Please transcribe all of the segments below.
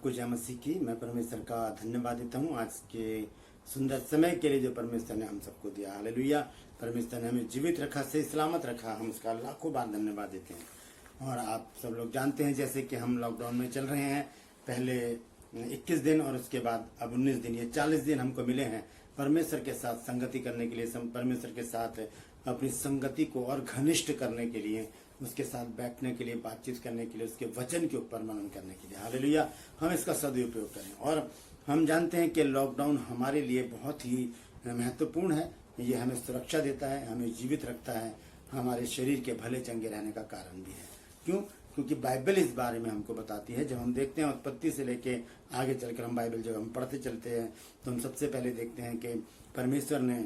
सबको जय मसीह की। मैं परमेश्वर का धन्यवाद देता हूँ आज के सुंदर समय के लिए जो परमेश्वर ने हम सबको दिया। हालेलुया। परमेश्वर ने हमें जीवित रखा, सही सलामत रखा, हम उसका लाखों बार धन्यवाद देते हैं। और आप सब लोग जानते हैं जैसे कि हम लॉकडाउन में चल रहे हैं, पहले 21 दिन और उसके बाद अब 19 दिन, ये 40 दिन हमको मिले हैं परमेश्वर के साथ संगति करने के लिए, परमेश्वर के साथ अपनी संगति को और घनिष्ठ करने के लिए, उसके साथ बैठने के लिए, बातचीत करने के लिए, उसके वचन के ऊपर मनन करने के लिए। हालेलुया। हम इसका सदुपयोग करें। और हम जानते हैं कि लॉकडाउन हमारे लिए बहुत ही महत्वपूर्ण है। ये हमें सुरक्षा देता है, हमें जीवित रखता है, हमारे शरीर के भले चंगे रहने का कारण भी है। क्यों? क्योंकि बाइबल इस बारे में हमको बताती है। जब हम देखते हैं उत्पत्ति से लेके आगे चलकर हम बाइबल जब हम पढ़ते चलते हैं तो हम सबसे पहले देखते हैं कि परमेश्वर ने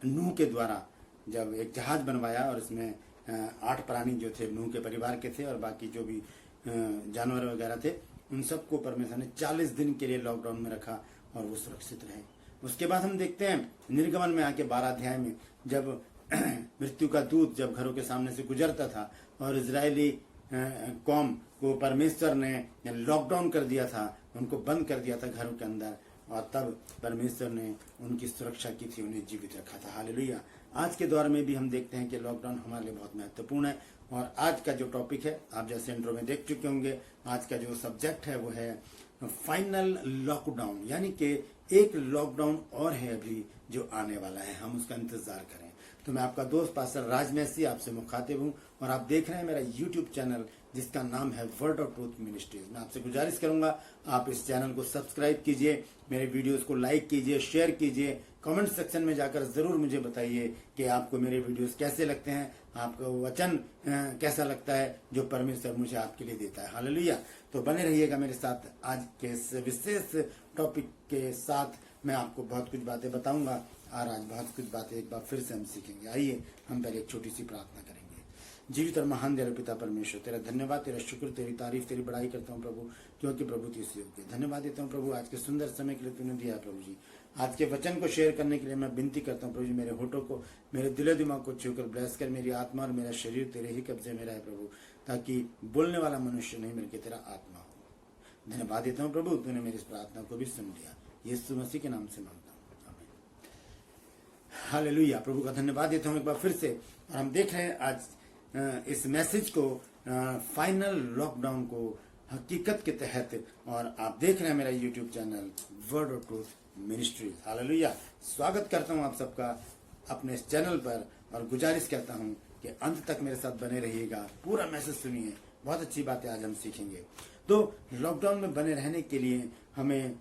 नूह के द्वारा जब एक जहाज बनवाया और उसमें 8 प्राणी जो थे नूह के परिवार के थे और बाकी जो भी जानवर वगैरह थे, उन सबको परमेश्वर ने 40 दिन के लिए लॉकडाउन में रखा और वो सुरक्षित रहे। उसके बाद हम देखते हैं निर्गमन में आके 12 अध्याय में जब मृत्यु का दूत जब घरों के सामने से गुजरता था और इजरायली कौम को परमेश्वर ने लॉकडाउन कर दिया था, उनको बंद कर दिया था घरों के अंदर, और तब परमेश्वर ने उनकी सुरक्षा की थी, उन्हें जीवित रखा था। हालेलुया। आज के दौर में भी हम देखते हैं कि लॉकडाउन हमारे लिए बहुत महत्वपूर्ण है। और आज का जो टॉपिक है, आप जैसे इंट्रो में देख चुके होंगे, आज का जो सब्जेक्ट है वो है फाइनल लॉकडाउन, यानी कि एक लॉकडाउन और है अभी जो आने वाला है, हम उसका इंतजार करें। तो मैं आपका दोस्त पास्टर राज मैसी आपसे मुखातिब हूँ और आप देख रहे हैं मेरा यूट्यूब चैनल जिसका नाम है वर्ड ऑफ ट्रूथ मिनिस्ट्रीज। मैं आपसे गुजारिश करूंगा आप इस चैनल को सब्सक्राइब कीजिए, मेरे वीडियोस को लाइक कीजिए, शेयर कीजिए, कमेंट सेक्शन में जाकर जरूर मुझे बताइए कि आपको मेरे वीडियोस कैसे लगते हैं, आपको वचन कैसा लगता है जो परमेश्वर मुझे आपके लिए देता है। हालेलुया। तो बने रहिएगा मेरे साथ। आज के इस विशेष टॉपिक के साथ मैं आपको बहुत कुछ बातें बताऊंगा और आज बहुत कुछ बातें एक बार फिर से हम सीखेंगे। आइए हम पहले एक छोटी सी प्रार्थना करेंगे। जीवित और महान दयालु पिता परमेश्वर, तेरा धन्यवाद, तेरा शुक्र, तेरी तारीफ, तेरी बड़ाई करता हूँ प्रभु, क्योंकि प्रभु तू इस योग्य। धन्यवाद देता हूँ प्रभु आज के सुंदर समय के लिए तूने दिया प्रभु जी। आज के वचन को शेयर करने के लिए मैं विनती करता हूँ प्रभु जी, मेरे होठों को, मेरे दिलो दिमाग को छूकर ब्लेस कर। मेरी आत्मा और मेरा शरीर तेरे ही कब्जे में रहे प्रभु, ताकि बोलने वाला मनुष्य नहीं बल्कि तेरा आत्मा हो। धन्यवाद देता हूँ प्रभु, तूने मेरी इस प्रार्थना को भी सुन लिया। यीशु मसीह के नाम से मांगता हूँ, आमीन। हालेलुया। प्रभु का धन्यवाद देता हूँ एक बार फिर से। और हम देख रहे हैं आज इस मैसेज को, फाइनल लॉकडाउन को हकीकत के तहत, और आप देख रहे हैं मेरा YouTube channel word of truth ministries. Hallelujah. स्वागत करता हूं आप सबका अपने इस चैनल पर और गुजारिश करता हूं कि अंत तक मेरे साथ बने रहिएगा, पूरा मैसेज सुनिए, बहुत अच्छी बातें आज हम सीखेंगे। तो लॉकडाउन में बने रहने के लिए हमें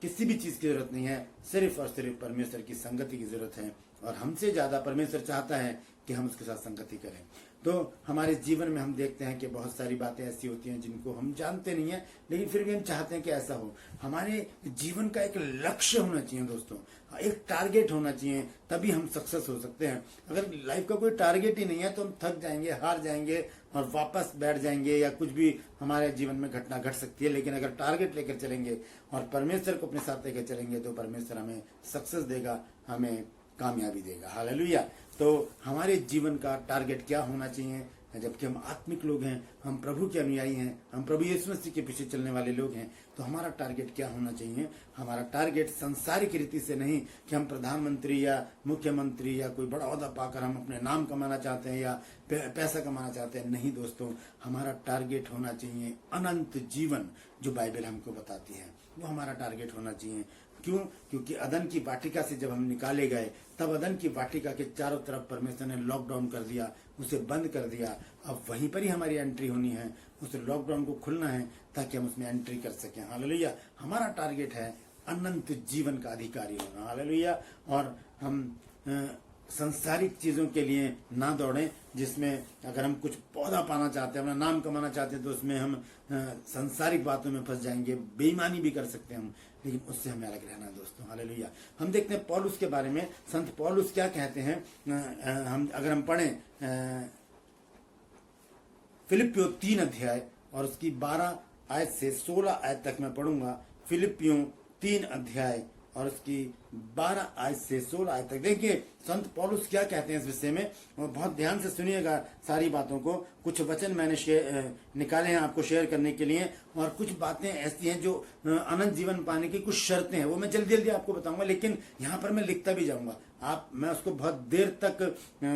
किसी भी चीज की जरूरत नहीं है, सिर्फ और सिर्फ परमेश्वर की संगति की जरूरत है। और हमसे ज्यादा परमेश्वर चाहता है कि हम उसके साथ संगति करें। तो हमारे जीवन में हम देखते हैं कि बहुत सारी बातें ऐसी होती हैं जिनको हम जानते नहीं है, लेकिन फिर भी हम चाहते हैं कि ऐसा हो। हमारे जीवन का एक लक्ष्य होना चाहिए दोस्तों, एक टारगेट होना चाहिए, तभी हम सक्सेस हो सकते हैं। अगर लाइफ का कोई टारगेट ही नहीं है तो हम थक जाएंगे, हार जाएंगे और वापस बैठ जाएंगे, या कुछ भी हमारे जीवन में घटना घट सकती है। लेकिन अगर टारगेट लेकर चलेंगे और परमेश्वर को अपने साथ लेकर चलेंगे तो परमेश्वर हमें सक्सेस देगा, हमें कामयाबी देगा। हालेलुया। तो हमारे जीवन का टारगेट क्या होना चाहिए? जबकि हम आत्मिक लोग हैं, हम प्रभु के अनुयायी हैं, हम प्रभु यीशु मसीह के पीछे चलने वाले लोग हैं, तो हमारा टारगेट क्या होना चाहिए? हमारा टारगेट सांसारिक रीति से नहीं कि हम प्रधानमंत्री या मुख्यमंत्री या कोई बड़ा ओहदा पाकर हम अपने नाम कमाना चाहते हैं या पैसा कमाना चाहते हैं। नहीं दोस्तों, हमारा टारगेट होना चाहिए अनंत जीवन, जो बाइबल हमको बताती है, वो हमारा टारगेट होना चाहिए। क्यों? क्योंकि अदन की वाटिका से जब हम निकाले गए तब अदन की वाटिका के चारों तरफ परमेश्वर ने लॉकडाउन कर दिया, उसे बंद कर दिया। अब वहीं पर ही हमारी एंट्री होनी है, उस लॉकडाउन को खुलना है ताकि हम उसमें एंट्री कर सकें। हालेलुया। हमारा टारगेट है अनंत जीवन का अधिकारी होना। हालेलुया। और हम संसारिक चीजों के लिए ना दौड़ें, जिसमें अगर हम कुछ पौधा पाना चाहते हैं, अपना नाम कमाना चाहते हैं, तो उसमें हम संसारिक बातों में फंस जाएंगे, बेईमानी भी कर सकते हैं हम, लेकिन उससे हमें अलग रहना है दोस्तों। हालेलुया। हम देखते हैं पौलुस के बारे में, संत पौलुस क्या कहते हैं। अगर हम पढ़ें फिलिपियों 3 अध्याय और उसकी 12 आयत से 16 आयत तक मैं पढ़ूंगा। फिलिपियों 3 अध्याय और उसकी 12 आयत से 16 आयत तक। देखिए संत पौलुस क्या कहते हैं इस विषय में, और बहुत ध्यान से सुनिएगा सारी बातों को। कुछ वचन मैंने निकाले हैं आपको शेयर करने के लिए, और कुछ बातें ऐसी हैं जो अनंत जीवन पाने की कुछ शर्तें हैं, वो मैं जल्दी जल्दी आपको बताऊंगा, लेकिन यहाँ पर मैं लिखता भी जाऊंगा। मैं उसको बहुत देर तक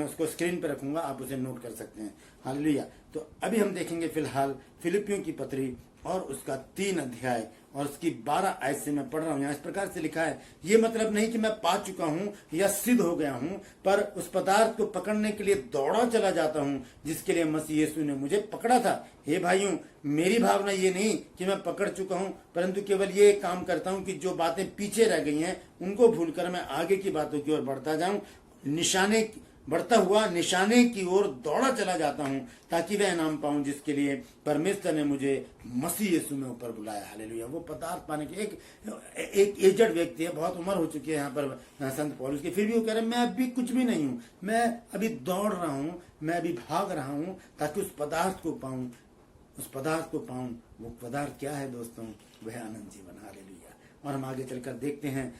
उसको स्क्रीन पर रखूंगा, आप उसे नोट कर सकते हैं। हालेलुया। तो अभी हम देखेंगे फिलहाल फिलिपियों की पत्री और उसका 3 अध्याय और उसकी 12 आयत से मैं पढ़ रहा हूं। यहाँ इस प्रकार से लिखा है, ये मतलब नहीं कि मैं पा चुका हूं या सिद्ध हो गया हूं, पर उस पदार्थ को पकड़ने के लिए दौड़ा चला जाता हूं जिसके लिए मसीह यीशु ने मुझे पकड़ा था। हे भाइयों, मेरी भावना ये नहीं कि मैं पकड़ चुका हूं, परंतु केवल ये काम करता हूं कि जो बातें पीछे रह गई हैं उनको भूलकर मैं आगे की बातों की ओर बढ़ता जाऊं, बढ़ता हुआ निशाने की ओर दौड़ा चला जाता हूं, ताकि वह इनाम पाऊं जिसके लिए परमेश्वर ने मुझे मसीह यीशु में ऊपर बुलाया। हालेलुया। वो पदार्थ पाने के एक एजड व्यक्ति है, बहुत उम्र हो चुकी है यहाँ पर संत पौलुस की, फिर भी वो कह रहे हैं मैं अभी कुछ भी नहीं हूं, मैं अभी दौड़ रहा हूं, मैं अभी भाग रहा हूं ताकि उस पदार्थ को पाऊं, उस पदार्थ को पाऊं। वो पदार्थ क्या है दोस्तों? वह अनंत जीवन। हालेलुया। और हम आगे चलकर देखते हैं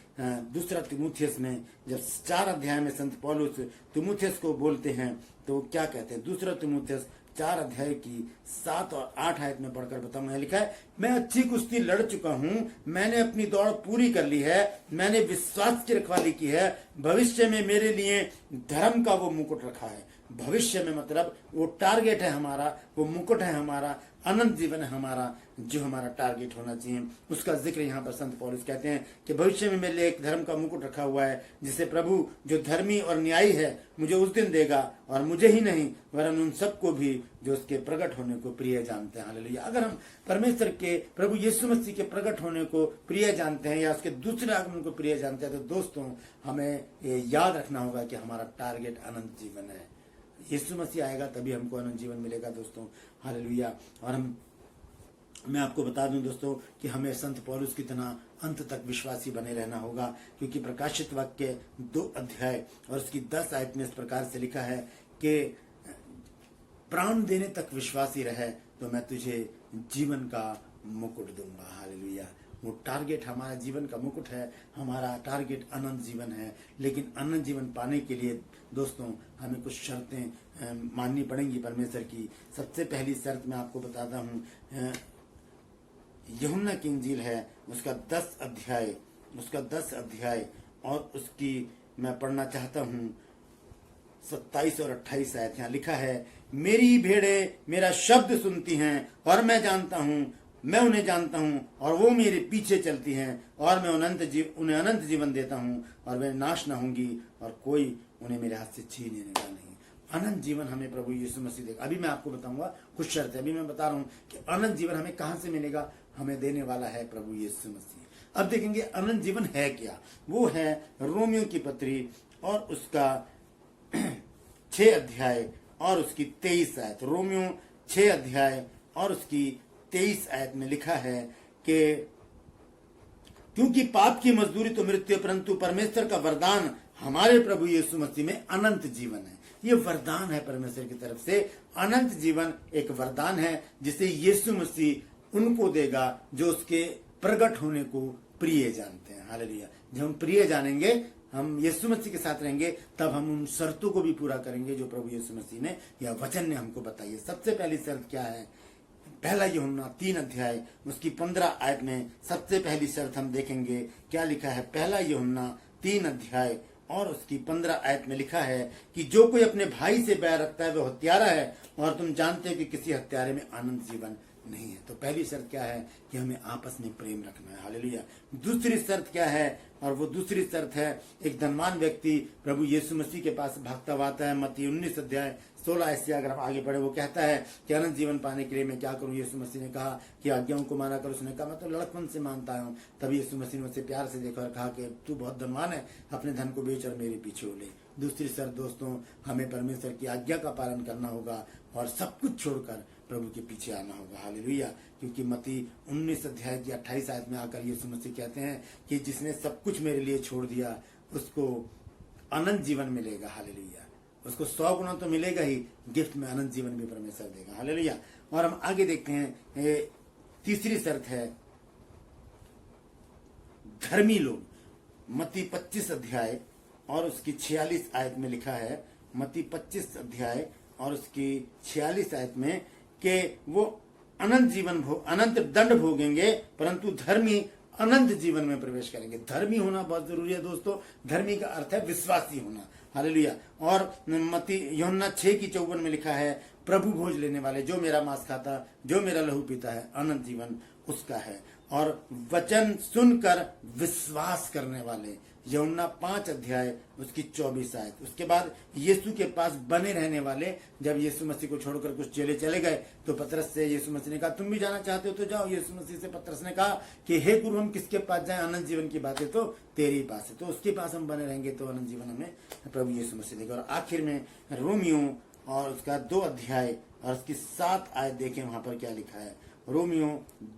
दूसरा तिमुथियस में, जब 4 अध्याय में संत पौलुस तिमुथियस को बोलते हैं तो क्या कहते हैं। दूसरा तिमुथियस 4 अध्याय की 7 और 8 आयत में पढ़कर बताऊंगा। लिखा है, मैं अच्छी कुश्ती लड़ चुका हूं, मैंने अपनी दौड़ पूरी कर ली है, मैंने विश्वास की रखवाली की है, भविष्य में मेरे लिए धर्म का वो मुकुट रखा है। भविष्य में मतलब वो टारगेट है हमारा, वो मुकुट है हमारा, अनंत जीवन है हमारा, जो हमारा टारगेट होना चाहिए। उसका जिक्र यहाँ पर संत पौलुस कहते हैं कि भविष्य में मेरे लिए एक धर्म का मुकुट रखा हुआ है, जिसे प्रभु जो धर्मी और न्यायी है मुझे उस दिन देगा, और मुझे ही नहीं वरन उन सबको भी जो उसके प्रकट होने को प्रिय जानते हैं। हालेलुया। अगर हम परमेश्वर के प्रभु यीशु मसीह के प्रकट होने को प्रिय जानते हैं या उसके दूसरे आगमन को प्रिय जानते हैं, तो दोस्तों हमें ये याद रखना होगा कि हमारा टारगेट अनंत जीवन है। यीशु मसीह आएगा तभी हमको अनंत जीवन मिलेगा दोस्तों। हालेलुया। और मैं आपको बता दूं दोस्तों कि हमें संत पौलुस की तरह अंत तक विश्वासी बने रहना होगा, क्योंकि प्रकाशित वाक्य 2 अध्याय और उसकी 10 आयत में इस प्रकार से लिखा है कि प्राण देने तक विश्वासी रहे तो मैं तुझे जीवन का मुकुट दूंगा। हालेलुया। वो टारगेट हमारा जीवन का मुकुट है, हमारा टारगेट अनंत जीवन है। लेकिन अनंत जीवन पाने के लिए दोस्तों हमें कुछ शर्तें माननी पड़ेंगी परमेश्वर की। सबसे पहली शर्त मैं आपको बताता हूँ, यूहन्ना की इंजील है उसका 10 अध्याय और उसकी मैं पढ़ना चाहता हूँ 27 और 28 आयत। यहाँ लिखा है, मेरी भेड़ें मेरा शब्द सुनती हैं और मैं उन्हें जानता हूँ और वो मेरे पीछे चलती हैं, और मैं उन्हें अनंत जीवन देता हूँ और वे नाश न होंगी और कोई उन्हें मेरे हाथ से छीन लेने का नहीं। अनंत जीवन हमें प्रभु यीशु मसीह देगा। अभी मैं आपको बताऊंगा कुछ शर्तें। अभी मैं बता रहा हूँ कि अनंत जीवन हमें कहाँ से मिलेगा, हमें देने वाला है प्रभु यीशु मसीह। अब देखेंगे अनंत जीवन है क्या। वो है रोमियो की पत्री और उसका 6 अध्याय और उसकी 23 आयत। रोमियो 6 अध्याय और उसकी 23 आयत में लिखा है कि क्योंकि पाप की मजदूरी तो मृत्यु, परंतु परमेश्वर का वरदान हमारे प्रभु यीशु मसीह में अनंत जीवन है। ये वरदान है परमेश्वर की तरफ से। अनंत जीवन एक वरदान है जिसे यीशु मसीह उनको देगा जो उसके प्रकट होने को प्रिय जानते हैं। हालेलुया। जब हम प्रिय जानेंगे, हम यीशु मसीह के साथ रहेंगे, तब हम उन शर्तों को भी पूरा करेंगे जो प्रभु यीशु मसीह ने या वचन ने हमको बताई है। सबसे पहली शर्त क्या है? पहला यूहन्ना 3 अध्याय उसकी 15 आयत में सबसे पहली शर्त हम देखेंगे क्या लिखा है। पहला यूहन्ना 3 अध्याय और उसकी 15 आयत में लिखा है कि जो कोई अपने भाई से बैर रखता है वह हत्यारा है, और तुम जानते हो कि किसी हत्यारे में अनंत जीवन नहीं है। तो पहली शर्त क्या है कि हमें आपस में प्रेम रखना है। हालेलुया। दूसरी शर्त क्या है? और वो दूसरी शर्त है, एक धनवान व्यक्ति प्रभु यीशु मसीह के पास भागता हुआ आता है। मत्ती 19 अध्याय 16 ऐसे अगर आप आगे बढ़े, वो कहता है कि अनंत जीवन पाने के लिए मैं क्या करूं। यीशु मसीह ने कहा कि आज्ञाओं को माना कर। उसने कहा मैं तो लड़कपन से मानता हूं। तभी यीशु मसीह ने उसे प्यार से देखा और कहा कि तू बहुत धनवान है, अपने धन को बेच और मेरे पीछे हो ले। दूसरी शर्त दोस्तों, हमें परमेश्वर की आज्ञा का पालन करना होगा और सब कुछ छोड़कर प्रभु के पीछे आना होगा। हालेलुया। क्योंकि मत्ती 19 अध्याय की 28 आयत में आकर यीशु मसीह कहते हैं कि जिसने सब कुछ मेरे लिए छोड़ दिया उसको अनंत जीवन मिलेगा। हालेलुया। उसको 100 गुना तो मिलेगा ही, गिफ्ट में अनंत जीवन भी परमेश्वर देगा। हालेलुया। और हम आगे देखते हैं, तीसरी शर्त है धर्मी लोग। मत्ती 25 अध्याय और उसकी 46 आयत में लिखा है, मत्ती 25 अध्याय और उसकी 46 आयत में, कि वो अनंत दंड भोगेंगे परंतु धर्मी अनंत जीवन में प्रवेश करेंगे। धर्मी होना बहुत जरूरी है दोस्तों। धर्मी का अर्थ है विश्वासी होना। हालेलुया। और मत्ती यूहन्ना 6:54 में लिखा है, प्रभु भोज लेने वाले, जो मेरा मांस खाता, जो मेरा लहू पीता है, अनंत जीवन उसका है। और वचन सुनकर विश्वास करने वाले, यूहन्ना 5 अध्याय उसकी 24 आयत। उसके बाद यीशु के पास बने रहने वाले, जब यीशु मसीह को छोड़कर कुछ चेले चले गए तो पतरस से यीशु मसीह ने कहा, तुम भी जाना चाहते हो तो जाओ। यीशु मसीह से पतरस ने कहा कि हे गुरु, हम किसके पास जाएं? अनंत जीवन की बातें तो तेरे पास है। तो उसके पास हम बने रहेंगे तो अनंत जीवन हमें प्रभु यीशु मसीह देगा। और आखिर में रोमियो और उसका 2 अध्याय और उसकी 7 आयत देखें, वहां पर क्या लिखा है। रोमियो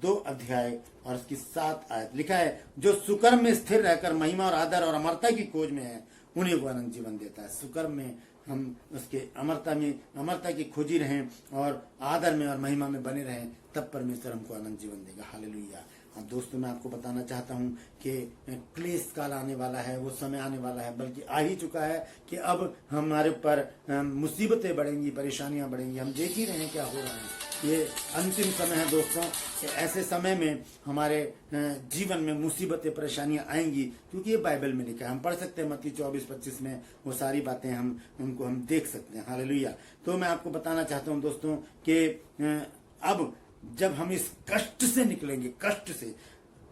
2 अध्याय और उसकी 7 आयत लिखा है, जो सुकर्म में स्थिर रहकर महिमा और आदर और अमरता की खोज में है, उन्हीं को अनंत जीवन देता है। सुकर्म में हम उसके अमरता की खोजी रहें और आदर में और महिमा में बने रहें, तब परमेश्वर हमको अनंत जीवन देगा। हालेलुया। अब दोस्तों, मैं आपको बताना चाहता हूं कि क्लेश काल आने वाला है, वो समय आने वाला है, बल्कि आ ही चुका है कि अब हमारे ऊपर मुसीबतें बढ़ेंगी, परेशानियां बढ़ेंगी। हम देख ही रहे हैं क्या हो रहा है। ये अंतिम समय है दोस्तों। ऐसे समय में हमारे जीवन में मुसीबतें, परेशानियां आएंगी, क्योंकि ये बाइबल में लिखा है। हम पढ़ सकते हैं मत्ती 24-25 में, वो सारी बातें उनको हम देख सकते हैं। हालेलुया। तो मैं आपको बताना चाहता हूं दोस्तों कि अब जब हम इस कष्ट से निकलेंगे, कष्ट से,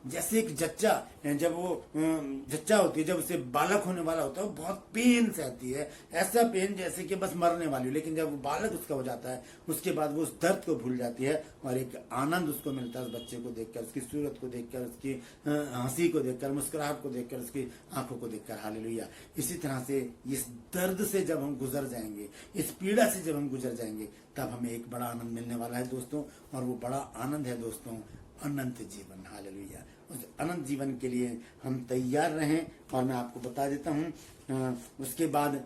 जैसे एक जच्चा, जब वो जच्चा होती है, जब उसे बालक होने वाला होता है, वो बहुत पेन सहती है, ऐसा पेन जैसे कि बस मरने वाली हो। लेकिन जब वो बालक उसका हो जाता है, उसके बाद वो उस दर्द को भूल जाती है और एक आनंद उसको मिलता है उस बच्चे को देखकर, उसकी सूरत को देखकर, उसकी हंसी को देखकर, मुस्कुराहट को देखकर, उसकी आंखों को देखकर। हालेलुया। इसी तरह से इस दर्द से जब हम गुजर जाएंगे, इस पीड़ा से जब हम गुजर जाएंगे, तब हमें एक बड़ा आनंद मिलने वाला है दोस्तों। और वो बड़ा आनंद है दोस्तों, अनंत जीवन। हालेलुया। उस अनंत जीवन के लिए हम तैयार रहें। और मैं आपको बता देता हूं उसके बाद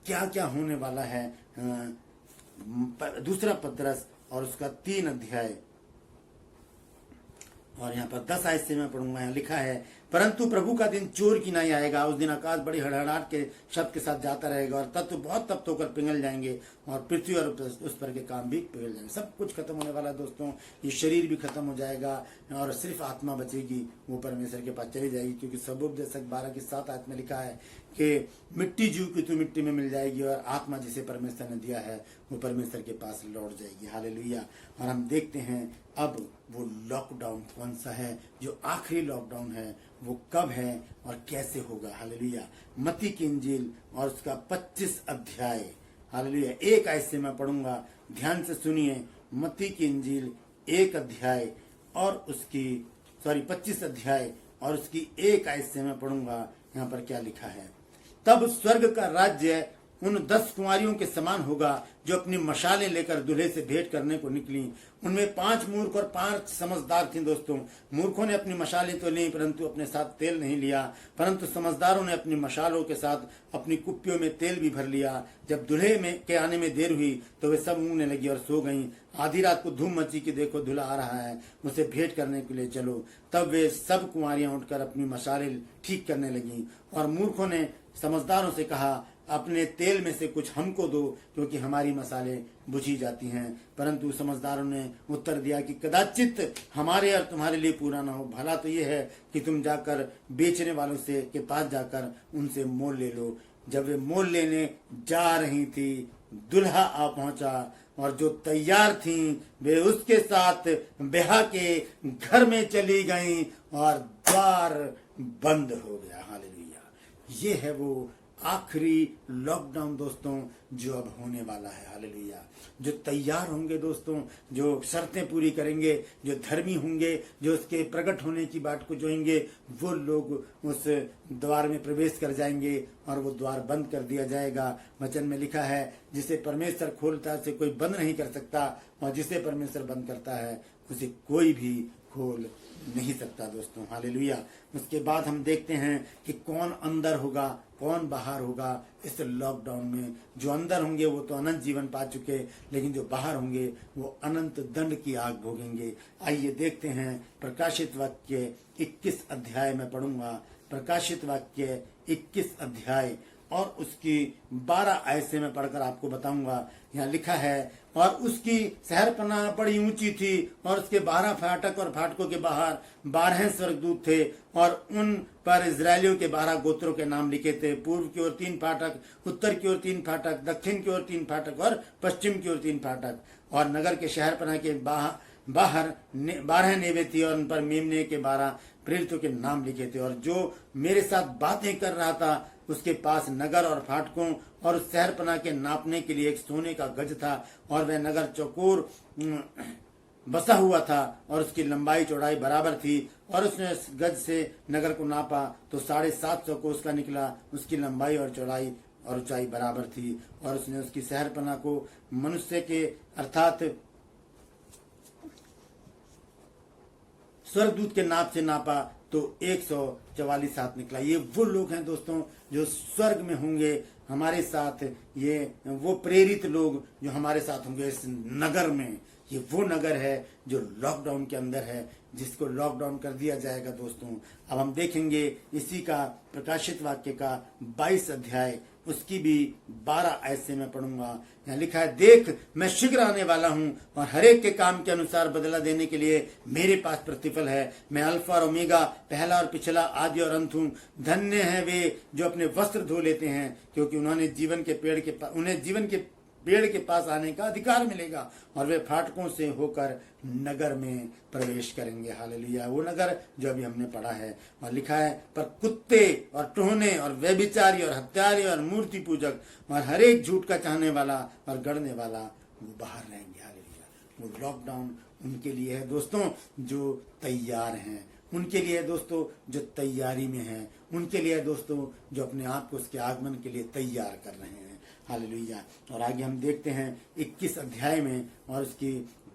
क्या क्या होने वाला है। दूसरा पतरस और उसका 3 अध्याय और यहाँ पर 10 आयत से मैं पढ़ूंगा। यहाँ लिखा है, परंतु प्रभु का दिन चोर की नहीं आएगा। उस दिन आकाश बड़ी हड़हड़ाहट के शब्द के साथ जाता रहेगा और तत्व बहुत तप्त होकर पिघल जाएंगे और पृथ्वी और उस पर के काम भी पिघल जाएंगे। सब कुछ खत्म होने वाला है दोस्तों। ये शरीर भी खत्म हो जाएगा और सिर्फ आत्मा बचेगी, वो परमेश्वर के पास चली जाएगी। क्योंकि सबोपदेशक 12:7 आयत में लिखा है कि मिट्टी जीव की तो मिट्टी में मिल जाएगी और आत्मा जिसे परमेश्वर ने दिया है वो परमेश्वर के पास लौट जाएगी। हालेलुया। और हम देखते हैं अब वो लॉकडाउन कौन सा है, जो आखिरी लॉकडाउन है, वो कब है और कैसे होगा। हालेलुया। मत्ती की इंजील और उसका 25 अध्याय। हालेलुया। 1 आयत से मैं पढ़ूंगा, ध्यान से सुनिए। मत्ती की इंजील 1 अध्याय और उसकी 25 अध्याय और उसकी 1 आयत से मैं पढ़ूंगा। यहाँ पर क्या लिखा है, तब स्वर्ग का राज्य उन 10 कुंवारियों के समान होगा जो अपनी मशालें लेकर दूल्हे से भेंट करने को निकली। उनमें 5 मूर्ख और 5 समझदार थीं दोस्तों। मूर्खों ने अपनी मशालें तो ली, परंतु अपने साथ तेल नहीं लिया, परंतु समझदारों ने अपनी मशालों के साथ अपनी कुप्पियों में तेल भी भर लिया। जब दूल्हे में के आने में देर हुई तो वे सब ऊँघने लगी और सो गईं। आधी रात को धूम मची कि देखो दूल्हा आ रहा है, उसे भेंट करने के लिए चलो। तब वे सब कुंवारियां उठकर अपनी मशालें ठीक करने लगीं। और मूर्खों ने समझदारों से कहा, अपने तेल में से कुछ हमको दो, क्योंकि हमारी मसाले बुझी जाती हैं। परंतु समझदारों ने उत्तर दिया कि कदाचित हमारे और तुम्हारे लिए पूरा ना हो। भला तो ये है कि तुम जाकर बेचने वालों से के पास जाकर उनसे मोल ले लो। जब वे मोल लेने जा रही थी, दुल्हा आ पहुंचा और जो तैयार थीं वे उसके साथ ब्याह के घर में चली गईं और द्वार बंद हो गया। हालेलुया। ये है वो आखिरी लॉकडाउन दोस्तों, जो अब होने वाला है। हालेलुया। जो तैयार होंगे दोस्तों, जो शर्तें पूरी करेंगे, जो धर्मी होंगे, जो उसके प्रकट होने की बात को जोएंगे, वो लोग उस द्वार में प्रवेश कर जाएंगे और वो द्वार बंद कर दिया जाएगा। वचन में लिखा है, जिसे परमेश्वर खोलता है उसे कोई बंद नहीं कर सकता, और जिसे परमेश्वर बंद करता है उसे कोई भी खोल नहीं सकता दोस्तों। हालेलुया। उसके बाद हम देखते हैं कि कौन अंदर होगा, कौन बाहर होगा इस लॉकडाउन में। जो अंदर होंगे वो तो अनंत जीवन पा चुके, लेकिन जो बाहर होंगे वो अनंत दंड की आग भोगेंगे। आइए देखते हैं प्रकाशित वाक्य 21 अध्याय में पढ़ूंगा। प्रकाशित वाक्य 21 अध्याय और उसकी 12 आयत से मैं पढ़कर आपको बताऊंगा। यहाँ लिखा है, और उसकी शहरपनाह बड़ी ऊंची थी और उसके 12 फाटक और फाटकों के बाहर 12 स्वर्गदूत थे और उन पर इजरायलियों के 12 गोत्रों के नाम लिखे थे। पूर्व की ओर 3 फाटक, उत्तर की ओर 3 फाटक, दक्षिण की ओर 3 फाटक और पश्चिम की ओर 3 फाटक। और नगर के शहरपनाह के बाहर 12 नेवे थी और उन पर मेमने के 12 प्रेरितों के नाम लिखे थे। और जो मेरे साथ बातें कर रहा था उसके पास नगर और फाटकों और उस शहरपनाह के नापने के लिए एक सोने का गज था और वह नगर चौकोर बसा हुआ था और उसकी लंबाई चौड़ाई बराबर थी। और उसने उस गज से नगर को नापा तो 750 कोस का निकला। उसकी लंबाई और चौड़ाई और ऊंचाई बराबर थी। और उसने उसकी शहरपनाह को मनुष्य के अर्थात स्वर्गदूत के नाप से नापा तो 144 हाथ निकला। ये वो लोग हैं दोस्तों जो स्वर्ग में होंगे हमारे साथ, ये वो प्रेरित लोग जो हमारे साथ होंगे इस नगर में। ये वो नगर है जो लॉकडाउन के अंदर है, जिसको लॉकडाउन कर दिया जाएगा दोस्तों। अब हम देखेंगे इसी का प्रकाशित वाक्य का 22 अध्याय, उसकी भी 12 आयत से मैं पढ़ूंगा। यहाँ लिखा है, देख मैं शीघ्र आने वाला हूँ और हरेक के काम के अनुसार बदला देने के लिए मेरे पास प्रतिफल है। मैं अल्फा और ओमेगा, पहला और पिछला, आदि और अंत हूँ। धन्य हैं वे जो अपने वस्त्र धो लेते हैं, क्योंकि उन्हें जीवन के पेड़ के पास आने का अधिकार मिलेगा और वे फाटकों से होकर नगर में प्रवेश करेंगे। हालेलुया। वो नगर जो अभी हमने पढ़ा है। और लिखा है, पर कुत्ते और टोहने और व्यभिचारी और हत्यारे और मूर्ति पूजक और हरेक झूठ का चाहने वाला और गढ़ने वाला वो बाहर रहेंगे। हालेलुया। वो लॉकडाउन उनके लिए है दोस्तों जो तैयार हैं, उनके लिए दोस्तों जो तैयारी में हैं, उनके लिए दोस्तों जो अपने आप को उसके आगमन के लिए तैयार कर रहे हैं। हालेलुया। और आगे हम देखते हैं 21 अध्याय में और उसकी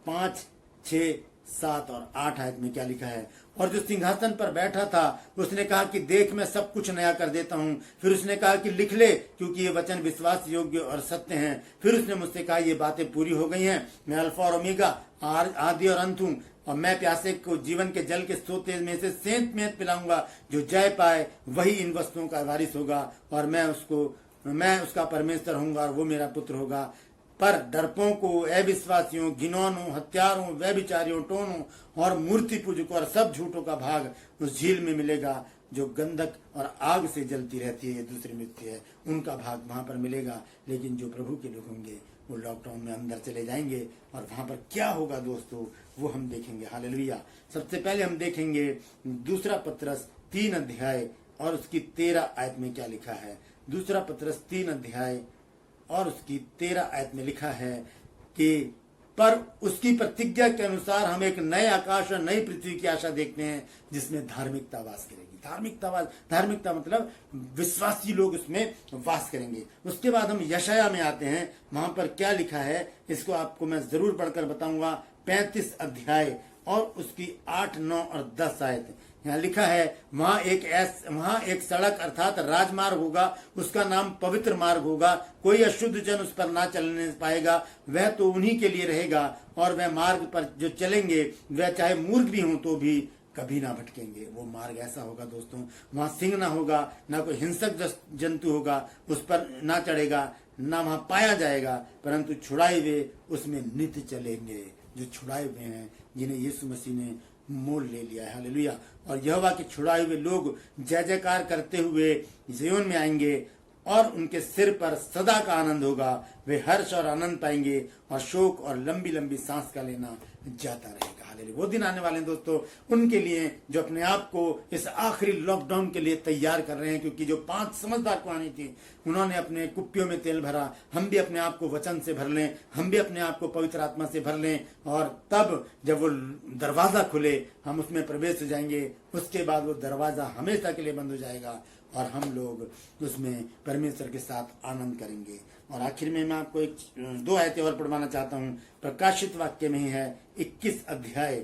5, 6, 7 और 8 आयत में क्या लिखा है। और जो सिंहासन पर बैठा था उसने कहा कि देख मैं सब कुछ नया कर देता हूँ। फिर उसने कहा कि लिख ले, क्योंकि ये वचन विश्वास योग्य और सत्य हैं। फिर उसने मुझसे कहा ये बातें पूरी हो गई हैं। मैं अल्फा और ओमेगा, आदि और अंत हूँ और मैं प्यासे को जीवन के जल के सोते में से सेंत में पिलाऊंगा। जो जय पाए वही इन वस्तुओं का वारिस होगा और मैं उसका परमेश्वर होऊंगा और वो मेरा पुत्र होगा। पर डरपों अविश्वासियों, घिनौनों, हत्यारों, व्यभिचारियों, टोनों और मूर्ति पूजकों और सब झूठों का भाग उस झील में मिलेगा जो गंधक और आग से जलती रहती है। ये दूसरी मृत्यु है, उनका भाग वहां पर मिलेगा। लेकिन जो प्रभु के लोग होंगे वो लॉकडाउन में अंदर चले जाएंगे और वहां पर क्या होगा दोस्तों वो हम देखेंगे। हालेलुया। सबसे पहले हम देखेंगे 2 पतरस 3 अध्याय और उसकी 13 आयत में क्या लिखा है। 2 पतरस 3 अध्याय और उसकी 13 आयत में लिखा है कि पर उसकी प्रतिज्ञा के अनुसार हम एक नए आकाश और नई पृथ्वी की आशा देखते हैं जिसमें धार्मिकता वास करेगी। धार्मिकता मतलब विश्वासी लोग उसमें वास करेंगे। उसके बाद हम यशाया में आते हैं, वहां पर क्या लिखा है इसको आपको मैं जरूर पढ़कर बताऊंगा। 35 अध्याय और उसकी 8, 9 और 10 आयत। यहाँ लिखा है, वहां एक सड़क अर्थात राजमार्ग होगा, उसका नाम पवित्र मार्ग होगा। कोई अशुद्ध जन उस पर ना चलने पाएगा, वह तो उन्हीं के लिए रहेगा। और वह मार्ग पर जो चलेंगे वह चाहे मूर्ख भी हों तो भी कभी ना भटकेंगे। वो मार्ग ऐसा होगा दोस्तों, वहां सिंह ना होगा, ना कोई हिंसक जंतु होगा, उस पर ना चढ़ेगा, ना वहां पाया जाएगा, परंतु छुड़ाए हुए उसमें नित्य चलेंगे। जो छुड़ाए हुए हैं, जिन्हें यीशु मसीह ने मोल ले लिया है। हालेलुया। और यहोवा के छुड़ाए हुए लोग जय जयकार करते हुए ज़ियोन में आएंगे और उनके सिर पर सदा का आनंद होगा। वे हर्ष और आनंद पाएंगे और शोक और लंबी लंबी सांस का लेना जाता रहेगा। हालेलुया। वो दिन आने वाले हैं दोस्तों उनके लिए जो अपने आप को इस आखिरी लॉकडाउन के लिए तैयार कर रहे हैं, क्योंकि जो 5 समझदार कुआनी थी उन्होंने अपने कुप्पियों में तेल भरा। हम भी अपने आप को वचन से भर लें, हम भी अपने आप को पवित्र आत्मा से भर लें और तब जब वो दरवाजा खुले हम उसमें प्रवेश हो जाएंगे। उसके बाद वो दरवाजा हमेशा के लिए बंद हो जाएगा और हम लोग उसमें परमेश्वर के साथ आनंद करेंगे। और आखिर में मैं आपको 2 आयतें और पढ़वाना चाहता हूँ। प्रकाशित वाक्य में ही है 21 अध्याय,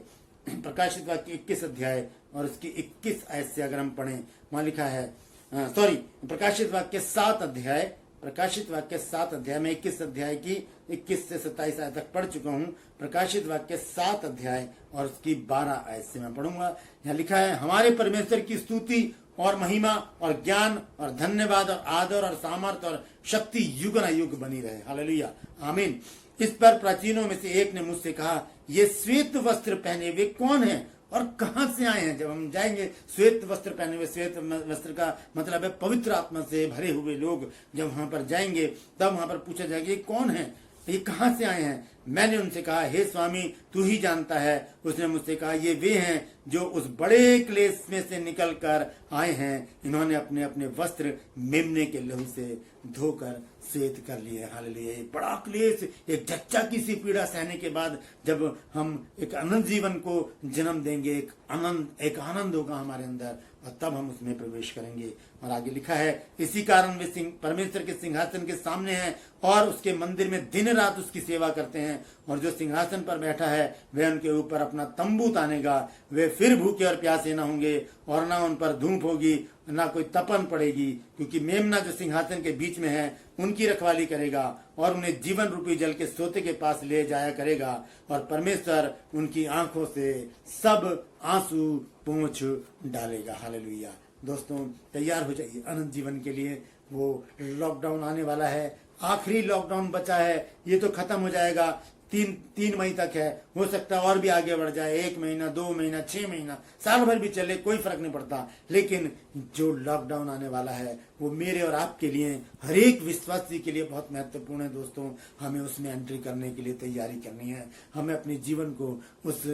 प्रकाशित वाक्य 21 अध्याय और उसकी 21 आयत से अगर हम पढ़ें, वहां लिखा है प्रकाशित वाक्य 7 अध्याय, प्रकाशित वाक्य 7 अध्याय में 21 अध्याय की 21 से 27 आयत तक पढ़ चुका हूँ। प्रकाशित वाक्य 7 अध्याय और उसकी 12 आयत से मैं पढ़ूंगा। यहाँ लिखा है, हमारे परमेश्वर की स्तुति और महिमा और ज्ञान और धन्यवाद और आदर और सामर्थ और शक्ति युग बनी रहे। हालेलुया, आमीन। इस पर प्राचीनों में से एक ने मुझसे कहा, ये श्वेत वस्त्र पहने वे कौन हैं और कहां से आए हैं? जब हम जाएंगे श्वेत वस्त्र पहने हुए, श्वेत वस्त्र का मतलब है पवित्र आत्मा से भरे हुए लोग, जब वहां पर जाएंगे तब वहां पर पूछा जाएगा ये कौन है, ये कहां से आए हैं? मैंने उनसे कहा, हे स्वामी तू ही जानता है। उसने मुझसे कहा, ये वे हैं जो उस बड़े क्लेश में से निकल कर आए हैं। इन्होंने अपने अपने वस्त्र मेमने के लहू से धोकर श्वेत कर लिए। हालेलुया। एक बड़ा क्लेश, एक जच्चा की सी पीड़ा सहने के बाद जब हम एक अनंत जीवन को जन्म देंगे, एक आनंद होगा हमारे अंदर और तब हम उसमें प्रवेश करेंगे। और आगे लिखा है, इसी कारण वे परमेश्वर के सिंहासन के सामने हैं और उसके मंदिर में दिन रात उसकी सेवा करते हैं। और जो सिंहासन पर बैठा है वह उनके ऊपर अपना तंबू तानेगा। वे फिर भूखे और प्यासे न होंगे और न उन पर धूप होगी, ना कोई तपन पड़ेगी, क्योंकि मेमना जो सिंहासन के बीच में है उनकी रखवाली करेगा और उन्हें जीवन रूपी जल के सोते के पास ले जाया करेगा। और परमेश्वर उनकी आंखों से सब आंसू पोंछ डालेगा। हालेलुया। दोस्तों तैयार हो जाइए अनंत जीवन के लिए। वो लॉकडाउन आने वाला है, आखिरी लॉकडाउन बचा है, ये तो खत्म हो जाएगा। तीन मई तक है, हो सकता है और भी आगे बढ़ जाए, 1 महीना 2 महीना 6 महीना साल भर भी चले, कोई फर्क नहीं पड़ता। लेकिन जो लॉकडाउन आने वाला है वो मेरे और आपके लिए, हर एक विश्वासी के लिए बहुत महत्वपूर्ण है। दोस्तों हमें उसमें एंट्री करने के लिए तैयारी करनी है। हमें अपने जीवन को उस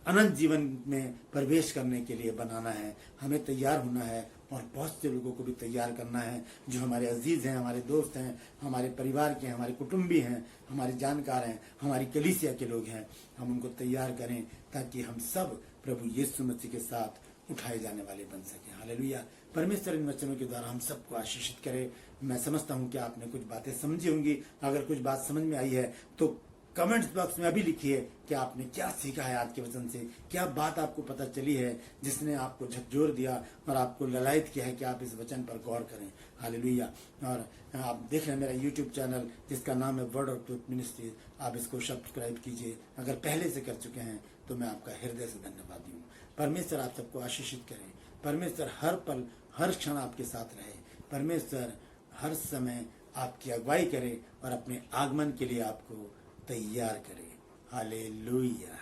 अनंत जीवन में प्रवेश करने के लिए बनाना है। हमें तैयार होना है और बहुत से लोगों को भी तैयार करना है जो हमारे अजीज हैं, हमारे दोस्त हैं, हमारे परिवार के, हमारे कुटुंबी हैं, हमारे जानकार हैं, हमारी कलीसिया के लोग हैं। हम उनको तैयार करें ताकि हम सब प्रभु यीशु मसीह के साथ उठाए जाने वाले बन सकें। हालेलुया। परमेश्वर इन वचनों के द्वारा हम सबको आशीषित करे। मैं समझता हूँ कि आपने कुछ बातें समझी होंगी। अगर कुछ बात समझ में आई है तो कमेंट्स बॉक्स में अभी लिखिए कि आपने क्या सीखा है आज के वचन से, क्या बात आपको पता चली है जिसने आपको झकझोर दिया और आपको ललायत किया है कि आप इस वचन पर गौर करें। हालेलुया। और आप देख रहे हैं मेरा यूट्यूब चैनल जिसका नाम है वर्ड ऑफ ट्रूथ मिनिस्ट्री। आप इसको सब्सक्राइब कीजिए। अगर पहले से कर चुके हैं तो मैं आपका हृदय से धन्यवाद दूँ। परमेश्वर आप सबको आशीषित करें। परमेश्वर हर पल हर क्षण आपके साथ रहे। परमेश्वर हर समय आपकी अगुवाई करे और अपने आगमन के लिए आपको तैयार करे। हालेलुया।